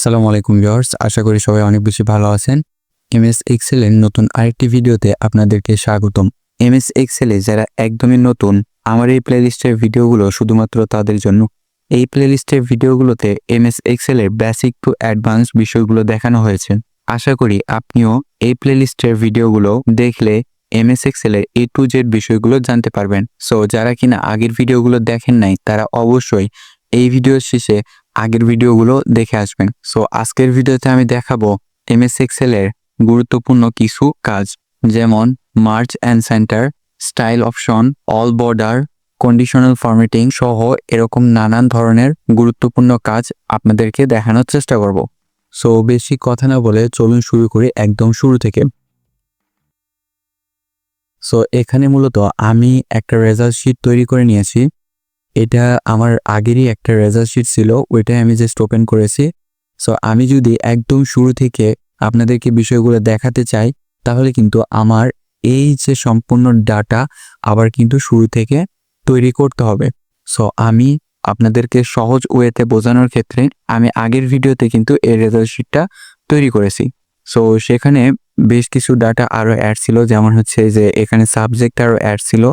আসসালামু আলাইকুম ভিউয়ার্স, আশা করি সবাই অনেক বেশি ভালো আছেন। এমএস এক্সেল এর নতুন আরেকটি ভিডিওতে আপনাদেরকে স্বাগতম। এমএস এক্সেল এ যারা একদমই নতুন, আমার এই প্লেলিস্টের ভিডিওগুলো শুধুমাত্র তাদের জন্য। এই প্লেলিস্টের ভিডিওগুলোতে এমএস এক্সেল এর বেসিক টু অ্যাডভান্স বিষয়গুলো দেখানো হয়েছে। আশা করি আপনিও এই প্লেলিস্টের ভিডিওগুলো দেখলে এমএস এক্সেল এর A to Z বিষয়গুলো জানতে পারবেন। সো যারা কিনা আগের ভিডিওগুলো দেখেন নাই, তারা অবশ্যই এই ভিডিওর শেষে আগের ভিডিওগুলো দেখে আসবেন। সো আজকের ভিডিওতে আমি দেখাবো এমএস এক্সেল এর গুরুত্বপূর্ণ কিছু কাজ, যেমন merge and centre, style option, all border, conditional formatting সহ এরকম নানান ধরনের গুরুত্বপূর্ণ কাজ আপনাদেরকে দেখানোর চেষ্টা করব। সো বেশি কথা না বলে চলুন শুরু করি একদম শুরু থেকে। সো এখানে মূলত আমি একটা রেজাল্ট শিট তৈরি করে নিয়েছি। এটা আমার আগেরই একটা রেজাল্ট শিট ছিল, ওইটাই আমি জাস্ট ওপেন করেছি। সো আমি যদি একদম শুরু থেকে আপনাদেরকে বিষয়গুলো দেখাতে চাই, তাহলে কিন্তু আমার এই যে সম্পূর্ণ ডাটা আবার কিন্তু শুরু থেকে তৈরি করতে হবে। সো আমি আপনাদেরকে সহজ ওয়েতে বোঝানোর ক্ষেত্রে আমি আগের ভিডিওতে কিন্তু এই রেজাল্ট শিটটা তৈরি করেছি। সো সেখানে বেশ কিছু ডাটা আরও অ্যাড ছিল, যেমন হচ্ছে যে এখানে সাবজেক্ট আরও অ্যাড ছিল।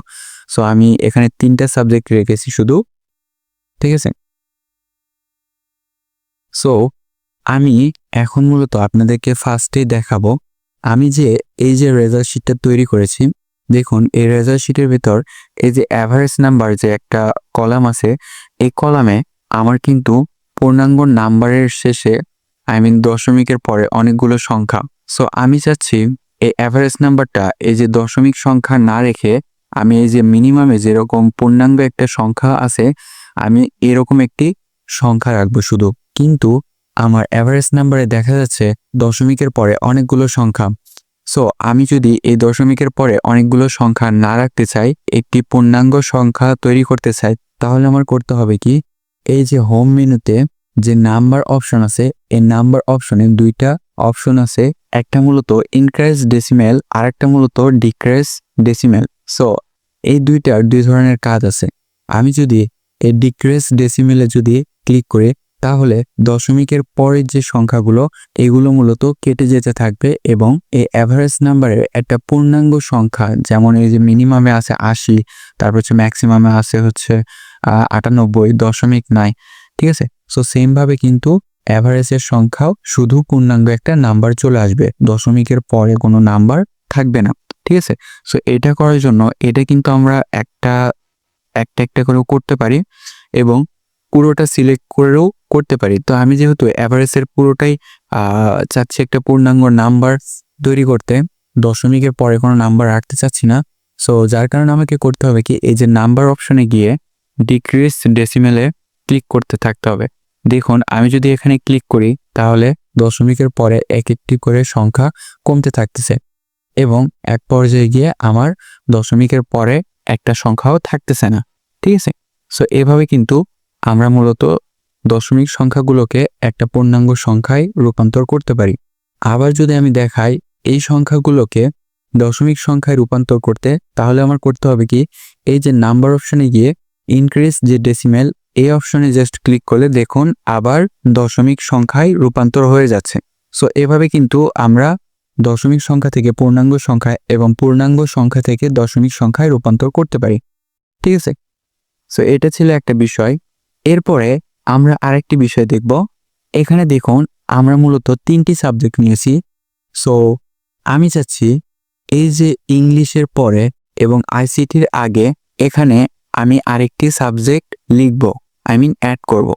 সো আমি এখানে 3টা সাবজেক্ট রেখেছি শুধু, ঠিক আছে। সো আমি এখন মূলত আপনাদেরকে ফার্স্টে দেখাবো আমি যে এই যে রেজাল্ট শিটটা তৈরি করেছি। দেখুন এই রেজাল্ট শিটের ভিতর এই যে অ্যাভারেজ নাম্বার যে একটা কলাম আছে, এই কলামে আমার কিন্তু পূর্ণাঙ্গ নাম্বারের শেষে দশমিকের পরে অনেকগুলো সংখ্যা। সো আমি চাচ্ছি এই অ্যাভারেজ নাম্বারটা এই যে দশমিক সংখ্যা না রেখে আমি এই যে মিনিমামে যেরকম পূর্ণাঙ্গ একটা সংখ্যা আছে, আমি এরকম একটি সংখ্যা রাখবো শুধু। কিন্তু আমার অ্যাভারেজ নাম্বারে দেখা যাচ্ছে দশমিকের পরে অনেকগুলো সংখ্যা। সো আমি যদি এই দশমিকের পরে অনেকগুলো সংখ্যা না রাখতে চাই, একটি পূর্ণাঙ্গ সংখ্যা তৈরি করতে চাই, তাহলে আমার করতে হবে কি, এই যে হোম মেনুতে যে নাম্বার অপশন আছে, এই নাম্বার অপশনে 2টা অপশন আছে, একটা মূলত ইনক্রিজ ডেসিমেল আর একটা মূলত ডিক্রিজ ডেসিমেল। সো এই দুইটার দুই ধরনের কাজ আছে। আমি যদি এই ডিক্রিজ ডেসিমেলে যদি ক্লিক করি, তাহলে দশমিকের পরের যে সংখ্যাগুলো এগুলো মূলত কেটে যেতে থাকবে এবং এই অ্যাভারেজ নাম্বারের একটা পূর্ণাঙ্গ সংখ্যা, যেমন এই যে মিনিমামে আছে 80, তারপর হচ্ছে ম্যাক্সিমামে আছে হচ্ছে 98 দশমিক নাই, ঠিক আছে। সো সেম ভাবে কিন্তু অ্যাভারেজের সংখ্যাও শুধু পূর্ণাঙ্গ একটা নাম্বার চলে আসবে, দশমিকের পরে কোনো নাম্বার থাকবে না, ঠিক আছে। সো এটা করার জন্য এটা কিন্তু আমরা একটা করেও করতে পারি এবং পুরোটা সিলেক্ট করেও করতে পারি। তো আমি যেহেতু অ্যাভারেজের পুরোটাই চাচ্ছি একটা পূর্ণাঙ্গ নাম্বার তৈরি করতে, দশমিকের পরে কোনো নাম্বার রাখতে চাচ্ছি না। সো যার কারণে আমাকে করতে হবে কি, এই যে নাম্বার অপশনে গিয়ে ডিক্রিজ ডেসিমেলে ক্লিক করতে থাকতে হবে। দেখুন আমি যদি এখানে ক্লিক করি, তাহলে দশমিকের পরে এক একটি করে সংখ্যা কমতে থাকতেছে এবং এক পর্যায়ে গিয়ে আমার দশমিকের পরে একটা সংখ্যাও থাকতেছে না, ঠিক আছে। সো এভাবে কিন্তু আমরা মূলত দশমিক সংখ্যাগুলোকে একটা পূর্ণাঙ্গ সংখ্যায় রূপান্তর করতে পারি। আবার যদি আমি দেখাই এই সংখ্যাগুলোকে দশমিক সংখ্যায় রূপান্তর করতে, তাহলে আমার করতে হবে কি, এই যে নাম্বার অপশনে গিয়ে ইনক্রিজ যে ডেসিমেল, এই অপশনে জাস্ট ক্লিক করলে দেখুন আবার দশমিক সংখ্যায় রূপান্তর হয়ে যাচ্ছে। সো এভাবে কিন্তু আমরা দশমিক সংখ্যা থেকে পূর্ণাঙ্গ সংখ্যায় এবং পূর্ণাঙ্গ সংখ্যা থেকে দশমিক সংখ্যায় রূপান্তর করতে পারি, ঠিক আছে। সো এটা ছিল একটা বিষয়। এরপরে আমরা আরেকটি বিষয় দেখব। এখানে দেখুন আমরা মূলত 3টি সাবজেক্ট নিয়েছি। সো আমি চাচ্ছি এই যে ইংলিশের পরে এবং আইসিটির আগে এখানে আমি আরেকটি সাবজেক্ট লিখব, অ্যাড করব।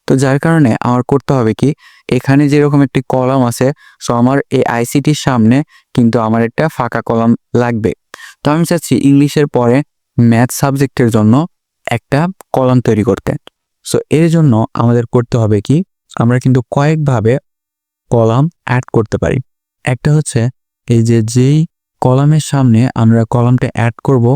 তো যার কারণে আমার করতে হবে কি, এখানে যেরকম একটি কলাম আছে, সো আমার এই আইসিটির সামনে কিন্তু আমার একটা ফাঁকা কলাম লাগবে। তো আমি চাচ্ছি ইংলিশের পরে ম্যাথ সাবজেক্টের জন্য একটা কলাম তৈরি করতে। সো এর জন্য আমাদের করতে হবে কি, আমরা কিন্তু কয়েকভাবে কলাম অ্যাড করতে পারি। একটা হচ্ছে এই যে যেই কলামের সামনে আমরা কলামটা অ্যাড করব,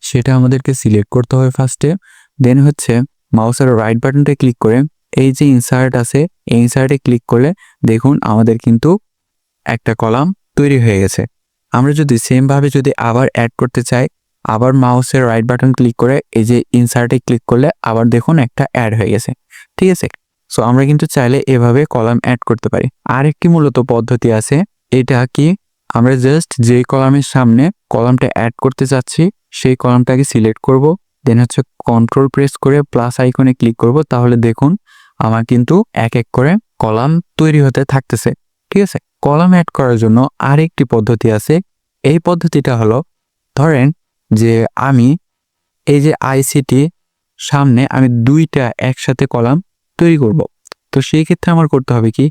সেটা আমাদেরকে সিলেক্ট করতে হবে ফার্স্টে। দেন হচ্ছে মাউসের রাইট বাটনটা ক্লিক করে এই যে ইনসার্ট আছে, এই ইনসার্টে ক্লিক করলে দেখুন আমাদের কিন্তু একটা কলাম তৈরি হয়ে গেছে। আমরা যদি সেম ভাবে যদি আবার অ্যাড করতে চাই, আবার মাউসের রাইট বাটন ক্লিক করে এই যে ইনসার্টে ক্লিক করলে আবার দেখুন একটা অ্যাড হয়ে গেছে, ঠিক আছে। সো আমরা কিন্তু চাইলে এভাবে কলাম অ্যাড করতে পারি। আরেকটি মূলত পদ্ধতি আছে, এটা কি আমরা জাস্ট যেই কলামের সামনে কলামটা অ্যাড করতে চাচ্ছি সেই কলামটাকে সিলেক্ট করব, দেন হচ্ছে কন্ট্রোল প্রেস করে প্লাস আইকনে ক্লিক করব, তাহলে দেখুন আমার কিন্তু এক এক করে কলাম তৈরি হতে থাকতেছে। ঠিক আছে, কলাম অ্যাড করার জন্য আরেকটি পদ্ধতি আছে। এই পদ্ধতিটা হলো, ধরেন যে আমি এই যে আইসিটি সামনে আমি দুইটা একসাথে কলাম তৈরি করব, তো সেই ক্ষেত্রে আমার করতে হবে কি,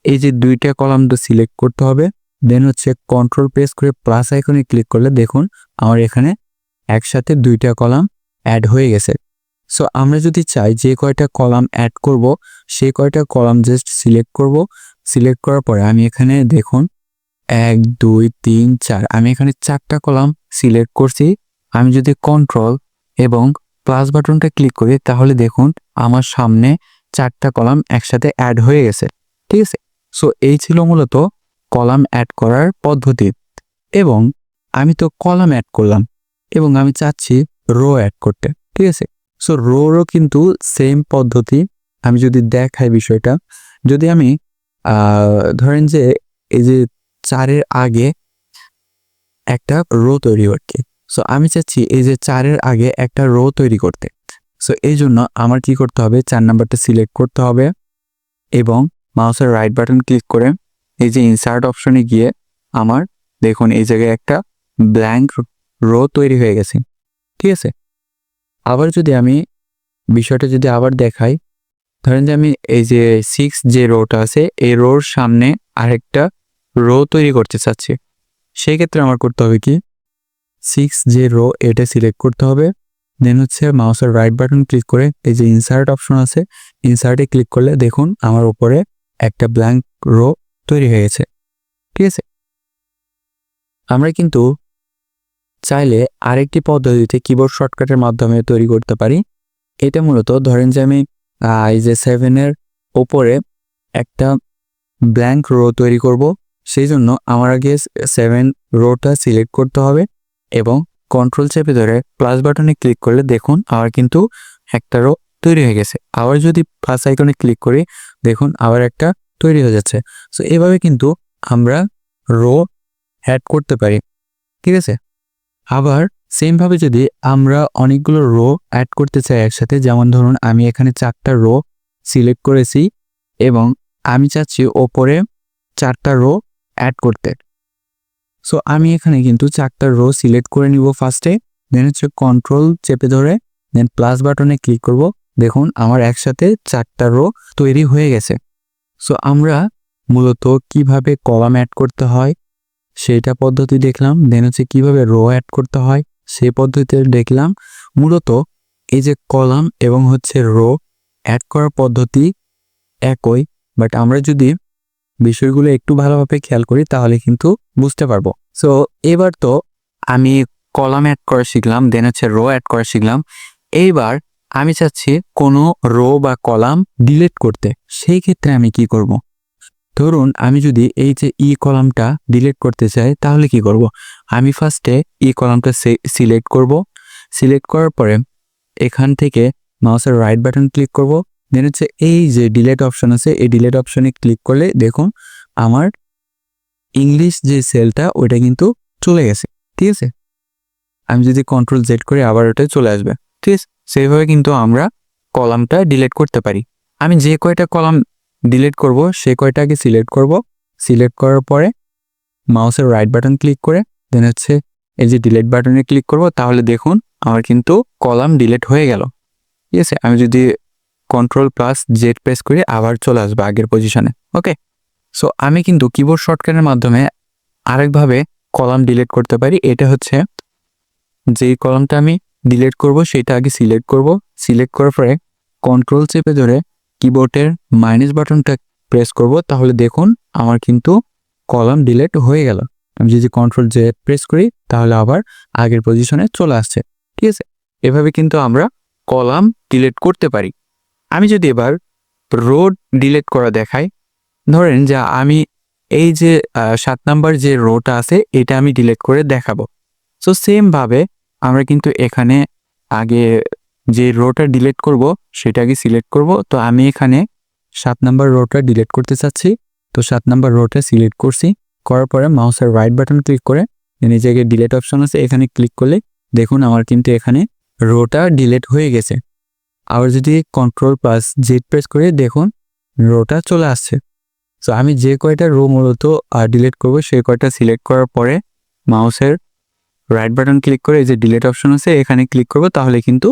এই যে দুইটা কলাম তো সিলেক্ট করতে হবে, দেন হচ্ছে কন্ট্রোল প্রেস করে প্লাস আইকনে ক্লিক করলে দেখুন আমার এখানে একসাথে দুইটা কলাম অ্যাড হয়ে গেছে। সো আমরা যদি চাই যে কয়টা কলাম অ্যাড করব সেই কয়টা কলাম জাস্ট সিলেক্ট করব, সিলেক্ট করার পরে আমি এখানে দেখুন 1 2 3 4 আমি এখানে 4টা কলাম সিলেক্ট করছি। আমি যদি কন্ট্রোল এবং প্লাস বাটনটা ক্লিক করি তাহলে দেখুন আমার সামনে 4টা কলাম একসাথে অ্যাড হয়ে গেছে। ঠিক আছে, সো এই ছিল মূলত কলাম অ্যাড করার পদ্ধতি। এবং আমি তো কলাম অ্যাড করলাম এবং আমি চাচ্ছি রো অ্যাড করতে। ঠিক আছে, সো রোরও কিন্তু সেম পদ্ধতি। আমি যদি দেখাই বিষয়টা, যদি আমি ধরেন যে এই যে 4-এর আগে একটা রো তৈরি করতে, সো আমি চাচ্ছি এই যে 4-এর আগে একটা রো তৈরি করতে। সো এই জন্য আমার কি করতে হবে, 4 নাম্বারটা সিলেক্ট করতে হবে এবং মাউসের রাইট বাটন ক্লিক করে এই যে ইনসার্ট অপশনে গিয়ে আমার দেখুন এই জায়গায় একটা ব্ল্যাঙ্ক রো তৈরি হয়ে গেছে। ঠিক আছে, আবার যদি আমি বিষয়টা যদি আবার দেখাই, ধরেন যে আমি এই যে 6 যে রোটা আছে এই রোর সামনে আরেকটা রো তৈরি করতে চাচ্ছি, সেই ক্ষেত্রে আমার করতে হবে কি, 6 যে রো এটা সিলেক্ট করতে হবে, দেন হচ্ছে মাউসের রাইট বাটন ক্লিক করে এই যে ইনসার্ট অপশন আছে ইনসার্টে ক্লিক করলে দেখুন আমার উপরে একটা ব্ল্যাঙ্ক রো তৈরি হয়ে গেছে। ঠিক আছে, আমরা কিন্তু চাইলে আরেকটি পদ্ধতিতে কিবোর্ড শর্টকাটের মাধ্যমে তৈরি করতে পারি। এটা মূলত ধরেন যে আমি এই যে 7-এর ওপরে একটা ব্ল্যাঙ্ক রো তৈরি করব, সেই জন্য আমার আগে 7 রোটা সিলেক্ট করতে হবে এবং কন্ট্রোল চেপে ধরে প্লাস বাটনে ক্লিক করলে দেখুন আমার কিন্তু একটা রো তৈরি হয়ে গেছে। আবার যদি প্লাস আইকনে ক্লিক করি দেখুন আবার একটা তৈরি হয়ে যাচ্ছে। সো এভাবে কিন্তু আমরা রো অ্যাড করতে পারি। ঠিক আছে, আবার সেমভাবে যদি আমরা অনেকগুলো রো অ্যাড করতে চাই একসাথে, যেমন ধরুন আমি এখানে 4টা রো সিলেক্ট করেছি এবং আমি চাচ্ছি ওপরে 4টা রো অ্যাড করতে। সো আমি এখানে কিন্তু 4টা রো সিলেক্ট করে নিব ফার্স্টে, দেন হচ্ছে কন্ট্রোল চেপে ধরে দেন প্লাস বাটনে ক্লিক করব, দেখুন আমার একসাথে 4টা রো তৈরি হয়ে গেছে। সো আমরা মূলত কিভাবে কলাম অ্যাড করতে হয় সেইটা পদ্ধতি দেখলাম, দেন হচ্ছে কিভাবে রো অ্যাড করতে হয় সেই পদ্ধতিতে দেখলাম। মূলত এই যে কলাম এবং হচ্ছে রো অ্যাড করার পদ্ধতি একই, বাট আমরা যদি বিষয়গুলো একটু ভালোভাবে খেয়াল করি তাহলে কিন্তু বুঝতে পারবো। সো এবার তো আমি কলাম অ্যাড করা শিখলাম, দেন হচ্ছে রো অ্যাড করা শিখলাম। এইবার আমি চাচ্ছি কোনো রো বা কলাম ডিলিট করতে, সেই ক্ষেত্রে আমি কি করব? ধরুন আমি যদি এই যে ই কলামটা ডিলিট করতে চাই তাহলে কি করব? আমি ফার্স্টে ই কলামটা সিলেক্ট করব, সিলেক্ট করার পরে এখান থেকে মাউসের রাইট বাটন ক্লিক করব, দেন হচ্ছে এই যে ডিলিট অপশন আছে এই ডিলিট অপশনে ক্লিক করলে দেখুন আমার ইংলিশ যে সেলটা ওইটা কিন্তু চলে গেছে। ঠিক আছে, আমি যদি কন্ট্রোল জেড করি আবার ওটা চলে আসবে। ঠিক আছে, সেইভাবে কিন্তু আমরা কলামটা ডিলিট করতে পারি। আমি যে কয়টা কলাম ডিলিট করব সেই কয়টাকে সিলেক্ট করব, সিলেক্ট করার পরে মাউসের রাইট বাটন ক্লিক করে দেন হচ্ছে এই যে ডিলিট বাটনে ক্লিক করব, তাহলে দেখুন আমার কিন্তু কলাম ডিলিট হয়ে গেল। ঠিক আছে, আমি যদি কন্ট্রোল প্লাস জেড প্রেস করে আবার চলে আসবো আগের পজিশনে। ওকে, সো আমি কিন্তু কিবোর্ড শর্টকাটের মাধ্যমে আরেকভাবে কলাম ডিলিট করতে পারি। এটা হচ্ছে যেই কলামটা আমি ডিলিট করব সেটা আগে সিলেক্ট করব, সিলেক্ট করার পরে কন্ট্রোল চেপে ধরে কিবোর্ডের মাইনাস বাটনটা প্রেস করব, তাহলে দেখুন আমার কিন্তু কলাম ডিলিট হয়ে গেল। আমি যদি কন্ট্রোল জেড প্রেস করি তাহলে আবার আগের পজিশনে চলে আসছে। ঠিক আছে, এভাবে কিন্তু আমরা কলাম ডিলিট করতে পারি। আমি যদি এবার রো ডিলিট করা দেখাই, ধরেন যে আমি এই যে 7 নাম্বার যে রোটা আছে এটা আমি ডিলিট করে দেখাবো। সো সেম ভাবে আমরা কিন্তু এখানে আগে যে রোটা ডিলিট করব সেটাকে সিলেক্ট করব। তো আমি এখানে 7 নাম্বার রোটা ডিলিট করতে চাচ্ছি, তো 7 নাম্বার রোটা সিলেক্ট করছি, করার পরে মাউসের রাইট বাটন ক্লিক করে এই জায়গায় ডিলিট অপশন আছে, এখানে ক্লিক করলে দেখুন আমার কিন্তু এখানে রোটা ডিলিট হয়ে গেছে। আবার যদি Ctrl+Z প্রেস করে দেখুন রোটা চলে আসছে। সো আমি যে কয়টা রো মূলত ডিলিট করব সেই কয়টা সিলেক্ট করার পরে মাউসের রাইট বাটন ক্লিক করে এই যে ডিলিট অপশন আছে এখানে ক্লিক করব, তাহলে কিন্তু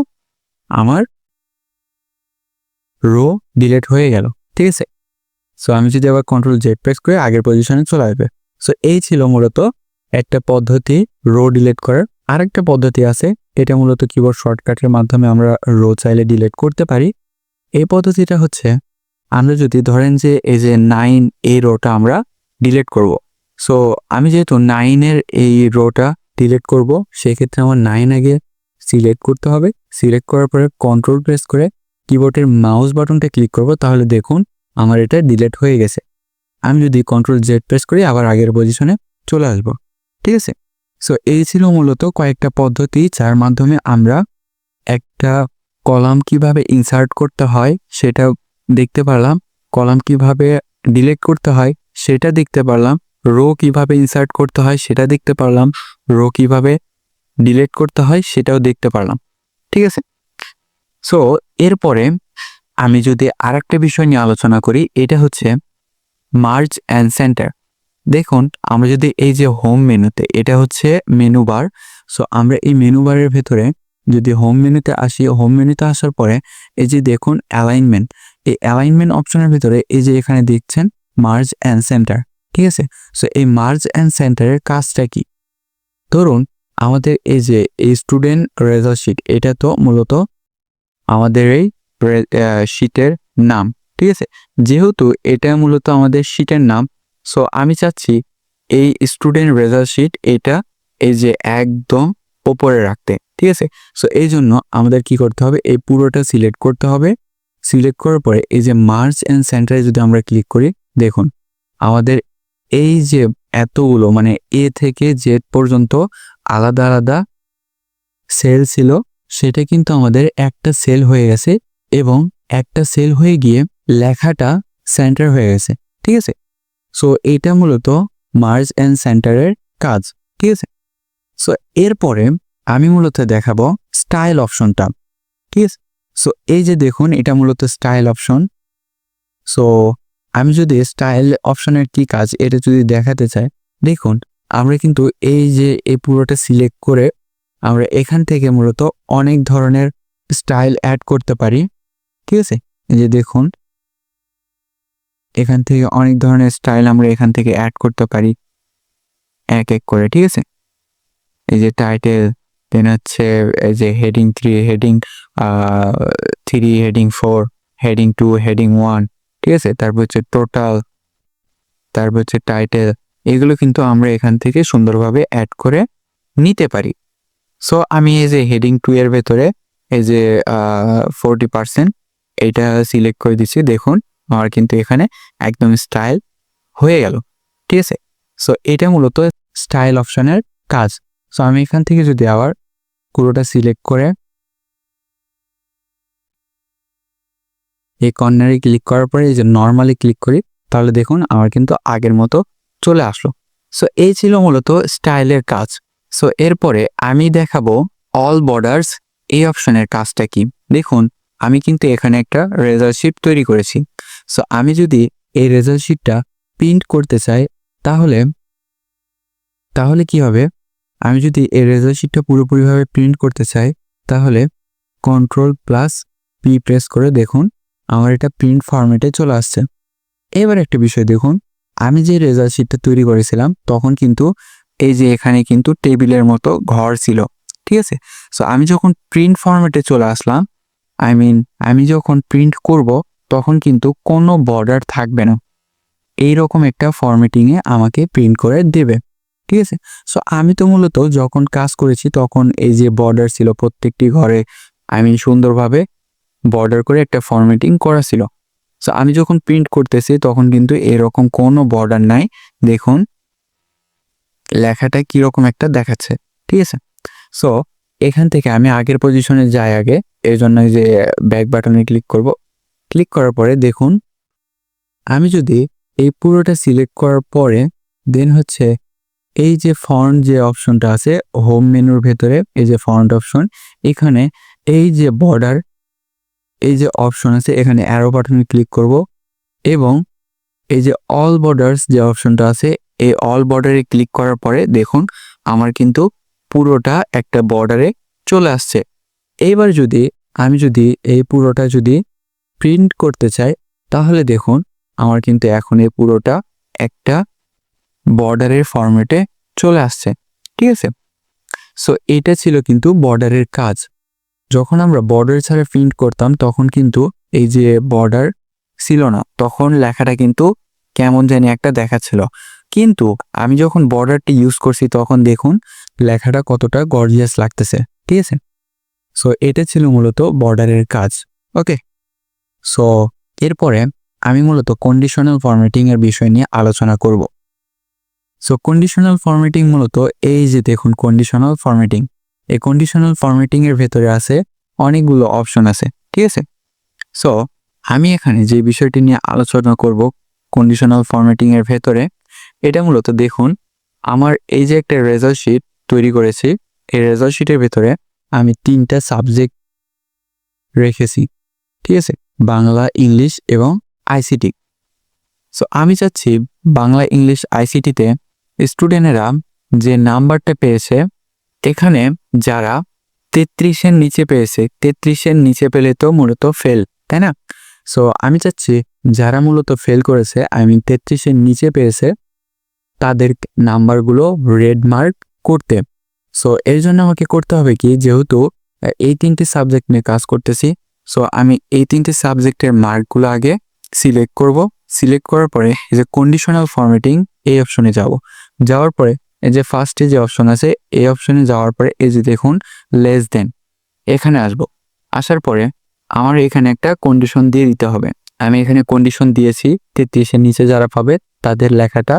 আমার রো ডিলিট হয়ে গেল। ঠিক আছে, সো আমি যদি আবার Ctrl+Z প্রেস করে আগের পজিশনে চলে আসবে। সো এই ছিল মূলত একটা পদ্ধতি রো ডিলিট করার। আরেকটা পদ্ধতি আছে, এটা মূলত কিবোর্ড শর্টকাটের মাধ্যমে আমরা রো চাইলে ডিলিট করতে পারি। এই পদ্ধতিটা হচ্ছে আমরা যদি ধরেন যে এই যে 9 এই রোটা আমরা ডিলিট করব। সো আমি যেহেতু 9-এর এই রোটা ডিলিট করব, সেক্ষেত্রে আমার 9 আগে সিলেক্ট করতে হবে। সিলেক্ট করার পরে কন্ট্রোল প্রেস করে কিবোর্ডের মাউস বাটনটা ক্লিক করব, তাহলে দেখুন আমার এটা ডিলিট হয়ে গেছে। আমি যদি Ctrl+Z প্রেস করি আবার আগের পজিশনে চলে আসব। ঠিক আছে, সো এই ছিল মূলত কয়েকটা পদ্ধতি যার মাধ্যমে আমরা একটা কলাম কিভাবে ইনসার্ট করতে হয় সেটা দেখতে পারলাম, কলাম কিভাবে ডিলিট করতে হয় সেটা দেখতে পারলাম, রো কিভাবে ইনসার্ট করতে হয় সেটা দেখতে পারলাম, রো কিভাবে ডিলিট করতে হয় সেটাও দেখতে পারলাম। ঠিক আছে, সো এরপরে আমি যদি আরেকটা বিষয় নিয়ে আলোচনা করি, এটা হচ্ছে মার্জ অ্যান্ড সেন্টার। দেখুন আমরা যদি এই যে হোম মেনুতে, এটা হচ্ছে মেনু বার, সো আমরা এই মেনু বারের ভেতরে যদি হোম মেনুতে আসি, হোম মেনুতে আসার পরে এই যে দেখুন অ্যালাইনমেন্ট, এই অ্যালাইনমেন্ট অপশনের ভিতরে এই যে এখানে দেখছেন মার্জ অ্যান্ড সেন্টার। ঠিক আছে, সো এই মার্জ অ্যান্ড সেন্টারের কাজটা কি? ধরুন আমাদের এই যে এই স্টুডেন্ট রেজাল্ট শিট, এটা তো মূলত আমাদের এই শিটের নাম। ঠিক আছে, যেহেতু এটা মূলত আমাদের শিটের নাম, সো আমি চাচ্ছি এই স্টুডেন্ট রেজাল্ট শিট এটা এই যে একদম উপরে রাখতে। ঠিক আছে, সো এই জন্য আমাদের কি করতে হবে, এই পুরোটা সিলেক্ট করতে হবে। সিলেক্ট করার পরে এই যে মার্জ অ্যান্ড সেন্টারে যদি আমরা ক্লিক করি, দেখুন আমাদের এই যে এতগুলো মানে এ থেকে জেড পর্যন্ত আলাদা আলাদা সেল ছিল, সেটা কিন্তু আমাদের একটা সেল হয়ে গেছে এবং একটা সেল হয়ে গিয়ে লেখাটা সেন্টার হয়ে গেছে। ঠিক আছে, সো এটা মূলত মার্জ অ্যান্ড সেন্টারের কাজ। ঠিক আছে, সো এরপরে আমি মূলত দেখাবো স্টাইল অপশনটা। ঠিক আছে, সো এই যে দেখুন এটা মূলত স্টাইল অপশন। সো আমি যদি স্টাইল অপশনের কি কাজ এটা যদি দেখাতে চাই, দেখুন আমরা কিন্তু এই যে এই পুরোটা সিলেক্ট করে আমরা এখান থেকে মূলত অনেক ধরনের স্টাইল অ্যাড করতে পারি। ঠিক আছে, এই যে দেখুন এখান থেকে অনেক ধরনের স্টাইল আমরা এখান থেকে অ্যাড করতে পারি এক এক করে। ঠিক আছে, এই যে টাইটেল, দেন হচ্ছে এই যে heading 3, heading 3, heading 4, heading 2, heading 1। ঠিক আছে, তারপর হচ্ছে টোটাল, তারপর হচ্ছে টাইটেল, এগুলো কিন্তু আমরা এখান থেকে সুন্দরভাবে অ্যাড করে নিতে পারি। সো আমি এই যে হেডিং 2 এর ভেতরে এই যে 40% এটা সিলেক্ট করে দিচ্ছি, দেখুন আমার কিন্তু এখানে একদম স্টাইল হয়ে গেল। ঠিক আছে, সো এটা মূলত স্টাইল অপশনের কাজ। সো আমি এখান থেকে যদি আবার পুরোটা সিলেক্ট করে এই কর্নারে ক্লিক করার পরে এই যে নর্মালি ক্লিক করি, তাহলে দেখুন আমার কিন্তু আগের মতো চলে আসলো। সো এই ছিল মূলত স্টাইলের কাজ। সো এরপরে আমি দেখাবো অল বর্ডার্স, এই অপশনের কাজটা কি। দেখুন আমি কিন্তু এখানে একটা রেজাল্ট শিট তৈরি করেছি। সো আমি যদি এই রেজাল্ট শিটটা প্রিন্ট করতে চাই, তাহলে কি হবে, আমি যদি এই রেজাল্ট শিটটা পুরোপুরিভাবে প্রিন্ট করতে চাই, তাহলে Ctrl+P প্রেস করে দেখুন আমার এটা প্রিন্ট ফরম্যাটে চলে আসছে। এবার একটা বিষয় দেখুন, আমি যে রেজাল্ট শিটটা তৈরি করেছিলাম তখন কিন্তু এই যে এখানে কিন্তু টেবিলের মতো ঘর ছিল। ঠিক আছে, সো আমি যখন প্রিন্ট ফরম্যাটে চলে আসলাম, আমি যখন প্রিন্ট করব তখন কিন্তু কোনো বর্ডার থাকবে না, এইরকম একটা ফরম্যাটিংয়ে আমাকে প্রিন্ট করে দেবে। ঠিক আছে, সো আমি তো মূলত যখন কাজ করেছি তখন এই যে বর্ডার ছিল প্রত্যেকটি ঘরে, আমি সুন্দরভাবে বর্ডার করে একটা ফরম্যাটিং করা ছিল। সো আমি যখন প্রিন্ট করতেছি তখন কিন্তু এরকম কোনো বর্ডার নাই, দেখুন লেখাটা কিরকম একটা দেখাচ্ছে। ঠিক আছে, সো এখান থেকে আমি আগের পজিশনে যাই আগে, এই জন্য যে ব্যাক বাটনে ক্লিক করব। ক্লিক করার পরে দেখুন আমি যদি এই পুরোটা সিলেক্ট করার পরে দেন হচ্ছে এই যে ফন্ট যে অপশনটা আছে হোম মেনুর ভেতরে এই যে ফন্ট অপশন, এখানে এই যে বর্ডার এই যে অপশন আছে এখানে অ্যারো বাটনে ক্লিক করব এবং এই যে অল বর্ডার্স যে অপশনটা আছে এই অল বর্ডারে ক্লিক করার পরে দেখুন আমার কিন্তু পুরোটা একটা বর্ডারে চলে আসছে। এইবার আমি যদি এই পুরোটা যদি প্রিন্ট করতে চাই তাহলে দেখুন আমার কিন্তু এখন এই পুরোটা একটা বর্ডারের ফরম্যাটে চলে আসছে। ঠিক আছে, সো এটা ছিল কিন্তু বর্ডারের কাজ। যখন আমরা বর্ডার ছাড়া প্রিন্ট করতাম তখন কিন্তু এই যে বর্ডার ছিল না, তখন লেখাটা কিন্তু কেমন জানি একটা দেখাচ্ছিল, কিন্তু আমি যখন বর্ডারটি ইউজ করছি তখন দেখুন লেখাটা কতটা গর্জিয়াস লাগতেছে। ঠিক আছে, সো এটা ছিল মূলত বর্ডারের কাজ। ওকে, সো এরপরে আমি মূলত কন্ডিশনাল ফরম্যাটিং এর বিষয় নিয়ে আলোচনা করব। সো কন্ডিশনাল ফরম্যাটিং মূলত এই যে দেখুন কন্ডিশনাল ফরম্যাটিং, এই কন্ডিশনাল ফরম্যাটিং এর ভেতরে আছে অনেকগুলো অপশন আছে। ঠিক আছে, সো আমি এখানে যে বিষয়টি নিয়ে আলোচনা করব কন্ডিশনাল ফরম্যাটিং এর ভেতরে, এটা মূলত দেখুন আমার এই যে একটা রেজাল্ট শিট তৈরি করেছি, এই রেজাল্ট শিটের ভেতরে আমি 3টা সাবজেক্ট রেখেছি। ঠিক আছে, বাংলা, ইংলিশ এবং আইসিটি। সো আমি চাচ্ছি বাংলা, ইংলিশ, আইসিটিতে স্টুডেন্টেরা যে নাম্বারটা পেয়েছে এখানে যারা 33-এর নিচে পেয়েছে, 33-এর নিচে পেলে তো মূলত ফেল, তাই না? সো আমি চাচ্ছি যারা মূলত ফেল করেছে, আই মিন 33-এর নিচে পেয়েছে, তাদের নাম্বারগুলো রেড মার্ক করতে। সো এর জন্য আমাকে করতে হবে কি, যেহেতু এই 3টে সাবজেক্ট নিয়ে কাজ করতেছি, সো আমি এই 3টে সাবজেক্টের মার্কগুলো আগে সিলেক্ট করব। সিলেক্ট করার পরে এই যে কন্ডিশনাল ফরম্যাটিং এই অপশনে যাওয়ার পরে এই যে ফার্স্টে যে অপশন আছে এই অপশনে যাওয়ার পরে এই যে দেখুন লেস দেন, এখানে আসার পরে আমার এখানে একটা কন্ডিশন দিয়ে দিতে হবে। আমি এখানে কন্ডিশন দিয়েছি 33-এর নিচে যারা পাবে তাদের লেখাটা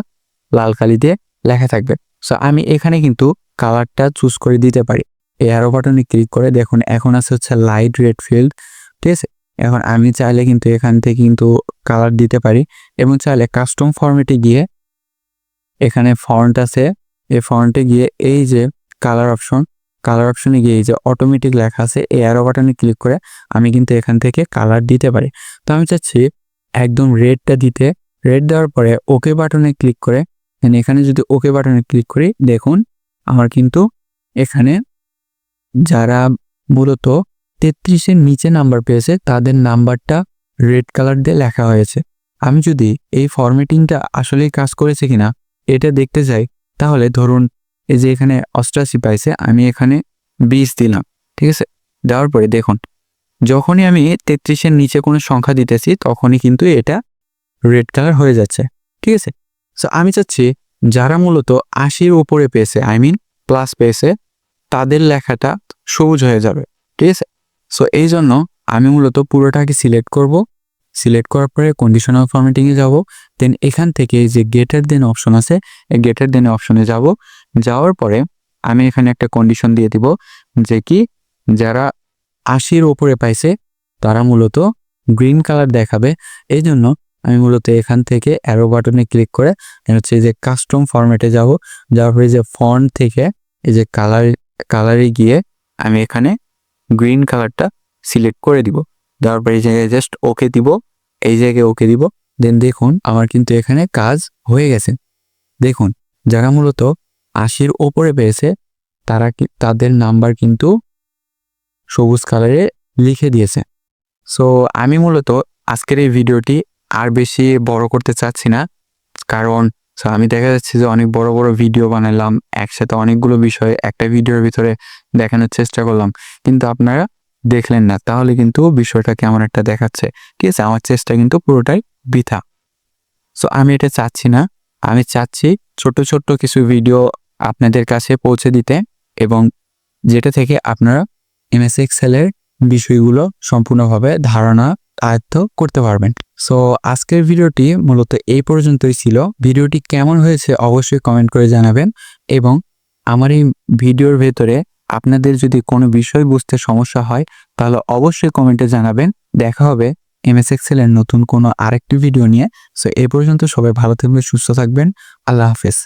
লাল কালি দিয়ে লেখা থাকবে। সো আমি এখানে কিন্তু কালারটা চুজ করে দিতে পারি। এই অ্যারো বাটনে ক্লিক করে দেখুন এখন আছে হচ্ছে লাইট রেড ফিল্ড। ঠিক আছে, এখন আমি চাইলে কিন্তু এখান থেকে কিন্তু কালার দিতে পারি এবং চাইলে কাস্টম ফরম্যাটে গিয়ে এখানে ফন্ট আছে, এই ফন্টে গিয়ে এই যে কালার অপশনে গিয়ে এই যে অটোমেটিক লেখা আছে এই অ্যারো বাটনে ক্লিক করে আমি কিন্তু এখান থেকে কালার দিতে পারি। তো আমি চাচ্ছি একদম রেডটা দিতে, রেড দেওয়ার পরে ওকে বাটনে ক্লিক করে এখানে যদি ওকে বাটনে ক্লিক করি দেখুন আমার কিন্তু এখানে যারা মূলত 33-এর নিচে নাম্বার পেয়েছে তাদের নাম্বারটা রেড কালার দিয়ে লেখা হয়েছে। আমি যদি এই ফরম্যাটিংটা আসলেই কাজ করেছে কিনা এটা দেখতে চাই, তাহলে ধরুন এই যে এখানে 88 পাইছে, আমি এখানে 20 দিলাম। ঠিক আছে, দেওয়ার পরে দেখুন যখনই আমি 33-এর নিচে কোনো সংখ্যা দিতেছি তখনই কিন্তু এটা রেড কালার হয়ে যাচ্ছে। ঠিক আছে, সো আমি চাচ্ছি যারা মূলত 80-র উপরে পেয়েছে, আই মিন প্লাস পেয়েছে, তাদের লেখাটা সবুজ হয়ে যাবে। ঠিক আছে, সো এই জন্য আমি মূলত পুরোটাকে সিলেক্ট করব। সিলেক্ট করার পরে কন্ডিশনাল ফরম্যাটিংয়ে যাব, দেন এখান থেকে এই যে গ্রেটার দেন অপশন আছে এই গ্রেটার দেন অপশনে যাওয়ার পরে আমি এখানে একটা কন্ডিশন দিয়ে দিব যে কি যারা 80-র উপরে পাইছে তারা মূলত গ্রিন কালার দেখাবে। এই জন্য আমি মূলত এখান থেকে অ্যারো বাটনে ক্লিক করে হচ্ছে যে কাস্টম ফরম্যাটে যাওয়ার পরে যে ফন্ট থেকে এই যে কালারে গিয়ে আমি এখানে গ্রিন কালারটা সিলেক্ট করে দিব। দেওয়ার পরে এই জায়গায় জাস্ট ওকে দিব, এই জায়গায় ওকে দিব, দেন দেখুন আমার কিন্তু এখানে কাজ হয়ে গেছে। দেখুন যারা মূলত 80-র ওপরে পেয়েছে তাদের নাম্বার কিন্তু সবুজ কালারে লিখে দিয়েছে। সো আমি মূলত আজকের এই ভিডিওটি আর বেশি বড় করতে চাচ্ছি না, কারণ আমি দেখা যাচ্ছে যে অনেক বড় বড় ভিডিও বানালাম, একসাথে অনেকগুলো বিষয় একটা ভিডিওর ভিতরে দেখানোর চেষ্টা করলাম, কিন্তু আপনারা দেখলেন না, তাহলে কিন্তু বিষয়টা কেমন একটা দেখাচ্ছে। ঠিক আছে, আমার চেষ্টা কিন্তু পুরোটাই বৃথা। সো আমি এটা চাচ্ছি না, আমি চাচ্ছি ছোট ছোট্ট কিছু ভিডিও আপনাদের কাছে পৌঁছে দিতে এবং যেটা থেকে আপনারা এমএস এক্সেলের বিষয়গুলো সম্পূর্ণভাবে ধারণা আয়ত্ত করতে পারবেন। সো আজকের ভিডিওটি মূলত এই পর্যন্তই ছিল। ভিডিওটি কেমন হয়েছে অবশ্যই কমেন্ট করে জানাবেন এবং আমার এই ভিডিওর ভেতরে আপনাদের যদি কোনো বিষয় বুঝতে সমস্যা হয় তাহলে অবশ্যই কমেন্টে জানাবেন। দেখা হবে এমএস এক্সেলের নতুন কোনো আরেকটি ভিডিও নিয়ে। সো এই পর্যন্ত সবাই ভালো থাকবেন, সুস্থ থাকবেন। আল্লাহ হাফেজ।